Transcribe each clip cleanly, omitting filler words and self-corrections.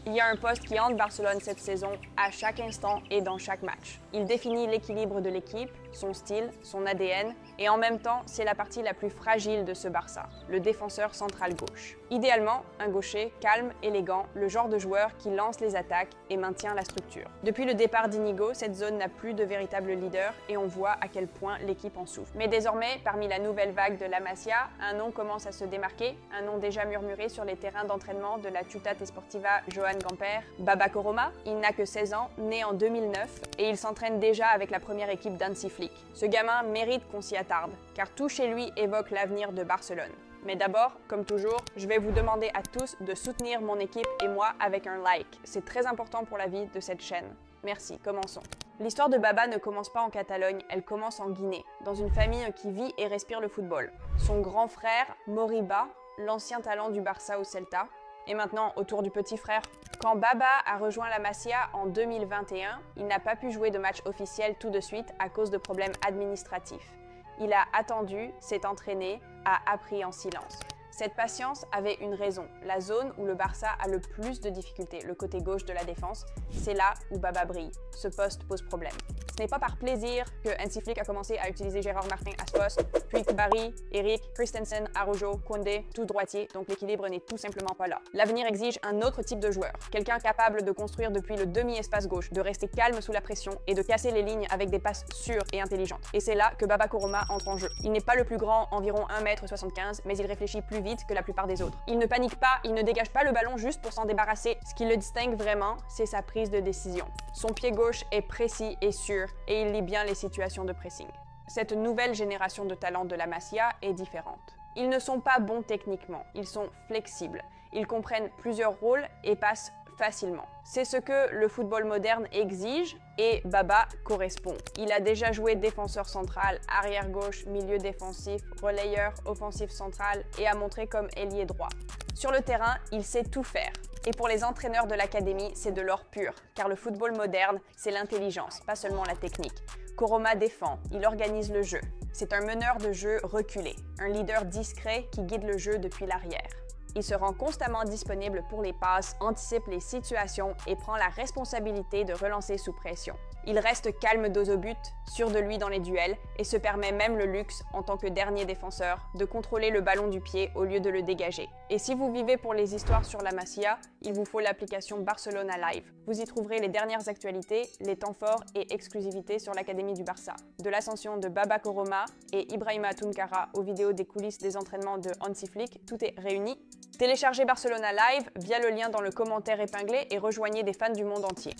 Il y a un poste qui hante Barcelone cette saison à chaque instant et dans chaque match. Il définit l'équilibre de l'équipe, son style, son ADN, et en même temps, c'est la partie la plus fragile de ce Barça, le défenseur central gauche. Idéalement, un gaucher calme, élégant, le genre de joueur qui lance les attaques et maintient la structure. Depuis le départ d'Inigo, cette zone n'a plus de véritable leader et on voit à quel point l'équipe en souffre. Mais désormais, parmi la nouvelle vague de la Masia, un nom commence à se démarquer, un nom déjà murmuré sur les terrains d'entraînement de la Ciutat Esportiva Joan Gamper, Baba Koroma. Il n'a que 16 ans, né en 2009, et il s'entraîne déjà avec la première équipe d'Hansi Flick. Ce gamin mérite qu'on s'y attarde, car tout chez lui évoque l'avenir de Barcelone. Mais d'abord, comme toujours, je vais vous demander à tous de soutenir mon équipe et moi avec un like. C'est très important pour la vie de cette chaîne. Merci, commençons. L'histoire de Baba ne commence pas en Catalogne, elle commence en Guinée, dans une famille qui vit et respire le football. Son grand frère, Moriba, l'ancien talent du Barça au Celta, et maintenant au tour du petit frère. Quand Baba a rejoint la Masia en 2021, il n'a pas pu jouer de match officiel tout de suite à cause de problèmes administratifs. Il a attendu, s'est entraîné, a appris en silence. Cette patience avait une raison. La zone où le Barça a le plus de difficultés, le côté gauche de la défense, c'est là où Baba brille. Ce poste pose problème. Ce n'est pas par plaisir que Hansi Flick a commencé à utiliser Gérard Martin à ce poste, puis Barry, Eric, Christensen, Araujo, Koundé, tout droitier, donc l'équilibre n'est tout simplement pas là. L'avenir exige un autre type de joueur, quelqu'un capable de construire depuis le demi-espace gauche, de rester calme sous la pression et de casser les lignes avec des passes sûres et intelligentes. Et c'est là que Baba Koroma entre en jeu. Il n'est pas le plus grand, environ 1,75 m, mais il réfléchit plus vite que la plupart des autres. Il ne panique pas, il ne dégage pas le ballon juste pour s'en débarrasser. Ce qui le distingue vraiment, c'est sa prise de décision. Son pied gauche est précis et sûr, et il lit bien les situations de pressing. Cette nouvelle génération de talents de la Masia est différente. Ils ne sont pas bons techniquement, ils sont flexibles. Ils comprennent plusieurs rôles et passent facilement. C'est ce que le football moderne exige et Baba correspond. Il a déjà joué défenseur central, arrière gauche, milieu défensif, relayeur, offensif central et a montré comme ailier droit. Sur le terrain, il sait tout faire. Et pour les entraîneurs de l'académie, c'est de l'or pur, car le football moderne, c'est l'intelligence, pas seulement la technique. Koroma défend, il organise le jeu. C'est un meneur de jeu reculé, un leader discret qui guide le jeu depuis l'arrière. Il se rend constamment disponible pour les passes, anticipe les situations et prend la responsabilité de relancer sous pression. Il reste calme dos au but, sûr de lui dans les duels et se permet même le luxe, en tant que dernier défenseur, de contrôler le ballon du pied au lieu de le dégager. Et si vous vivez pour les histoires sur la Masia, il vous faut l'application Barcelona Live. Vous y trouverez les dernières actualités, les temps forts et exclusivités sur l'Académie du Barça. De l'ascension de Baba Koroma et Ibrahima Tunkara aux vidéos des coulisses des entraînements de Hansi Flick, tout est réuni. Téléchargez Barcelona Live via le lien dans le commentaire épinglé et rejoignez des fans du monde entier.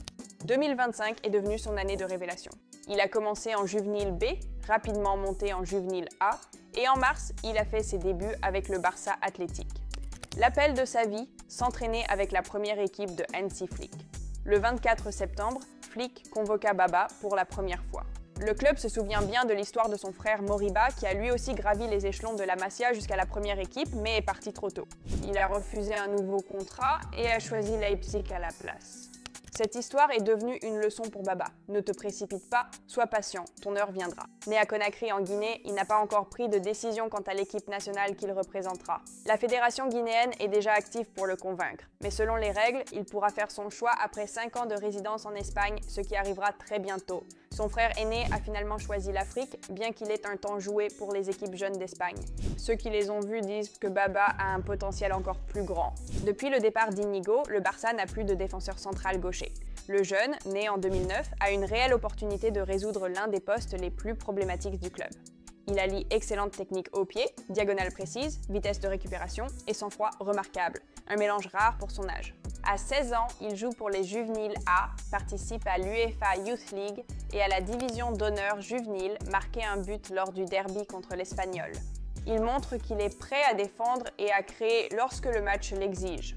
2025 est devenu son année de révélation. Il a commencé en juvénile B, rapidement monté en juvénile A, et en mars, il a fait ses débuts avec le Barça Athletic. L'appel de sa vie, s'entraîner avec la première équipe de Hansi Flick. Le 24 septembre, Flick convoqua Baba pour la première fois. Le club se souvient bien de l'histoire de son frère Moriba qui a lui aussi gravi les échelons de la Masia jusqu'à la première équipe mais est parti trop tôt. Il a refusé un nouveau contrat et a choisi Leipzig à la place. Cette histoire est devenue une leçon pour Baba. Ne te précipite pas, sois patient, ton heure viendra. Né à Conakry en Guinée, il n'a pas encore pris de décision quant à l'équipe nationale qu'il représentera. La fédération guinéenne est déjà active pour le convaincre. Mais selon les règles, il pourra faire son choix après 5 ans de résidence en Espagne, ce qui arrivera très bientôt. Son frère aîné a finalement choisi l'Afrique, bien qu'il ait un temps joué pour les équipes jeunes d'Espagne. Ceux qui les ont vus disent que Baba a un potentiel encore plus grand. Depuis le départ d'Inigo, le Barça n'a plus de défenseur central gaucher. Le jeune, né en 2009, a une réelle opportunité de résoudre l'un des postes les plus problématiques du club. Il allie excellente technique au pied, diagonale précise, vitesse de récupération et sang-froid remarquable, un mélange rare pour son âge. À 16 ans, il joue pour les juvéniles A, participe à l'UEFA Youth League et à la division d'honneur juvénile, marqué un but lors du derby contre l'Espagnol. Il montre qu'il est prêt à défendre et à créer lorsque le match l'exige.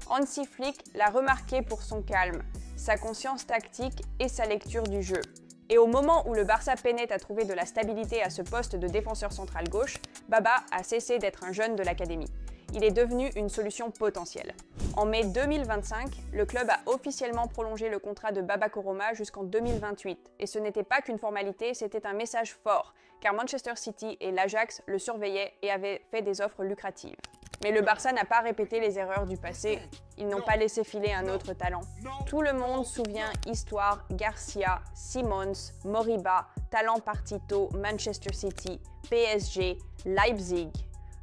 Hansi Flick l'a remarqué pour son calme, sa conscience tactique et sa lecture du jeu. Et au moment où le Barça peinait à trouver de la stabilité à ce poste de défenseur central gauche, Baba a cessé d'être un jeune de l'académie. Il est devenu une solution potentielle. En mai 2025, le club a officiellement prolongé le contrat de Baba Koroma jusqu'en 2028. Et ce n'était pas qu'une formalité, c'était un message fort, car Manchester City et l'Ajax le surveillaient et avaient fait des offres lucratives. Mais le Barça n'a pas répété les erreurs du passé, ils n'ont pas laissé filer un autre talent. Tout le monde se souvient Histoire, Garcia, Simons, Moriba, talent Partito, Manchester City, PSG, Leipzig.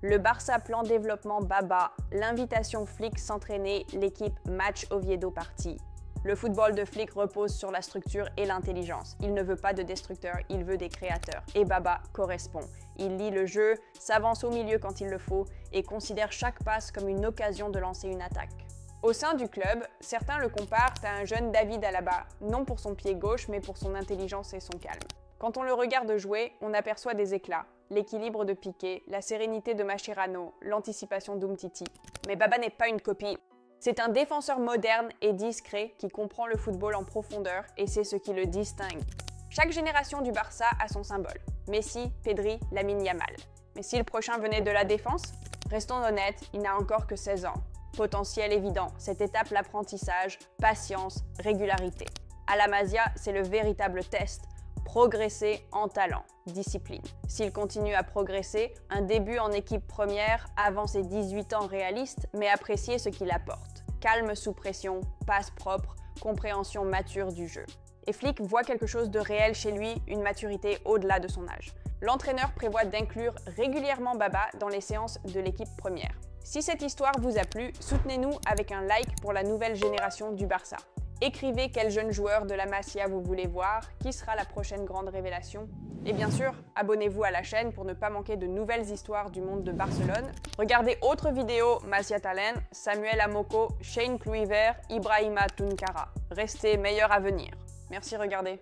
Le Barça plan développement Baba, l'invitation Flick s'entraîner, l'équipe match Oviedo parti. Le football de Flick repose sur la structure et l'intelligence. Il ne veut pas de destructeurs, il veut des créateurs. Et Baba correspond. Il lit le jeu, s'avance au milieu quand il le faut et considère chaque passe comme une occasion de lancer une attaque. Au sein du club, certains le comparent à un jeune David Alaba, non pour son pied gauche mais pour son intelligence et son calme. Quand on le regarde jouer, on aperçoit des éclats, l'équilibre de Piqué, la sérénité de Mascherano, l'anticipation d'Umtiti. Mais Baba n'est pas une copie. C'est un défenseur moderne et discret qui comprend le football en profondeur et c'est ce qui le distingue. Chaque génération du Barça a son symbole. Messi, Pedri, Lamine Yamal. Mais si le prochain venait de la défense, restons honnêtes, il n'a encore que 16 ans. Potentiel évident, cette étape l'apprentissage, patience, régularité. À la Masia, c'est le véritable test. Progresser en talent, discipline. S'il continue à progresser, un début en équipe première avant ses 18 ans réaliste, mais apprécier ce qu'il apporte. Calme sous pression, passe propre, compréhension mature du jeu. Et Flick voit quelque chose de réel chez lui, une maturité au-delà de son âge. L'entraîneur prévoit d'inclure régulièrement Baba dans les séances de l'équipe première. Si cette histoire vous a plu, soutenez-nous avec un like pour la nouvelle génération du Barça. Écrivez quel jeune joueur de la Masia vous voulez voir, qui sera la prochaine grande révélation. Et bien sûr, abonnez-vous à la chaîne pour ne pas manquer de nouvelles histoires du monde de Barcelone. Regardez autres vidéos Masia Talent, Samuel Amoko, Shane Kluivert, Ibrahima Tunkara. Restez meilleurs à venir. Merci, regardez.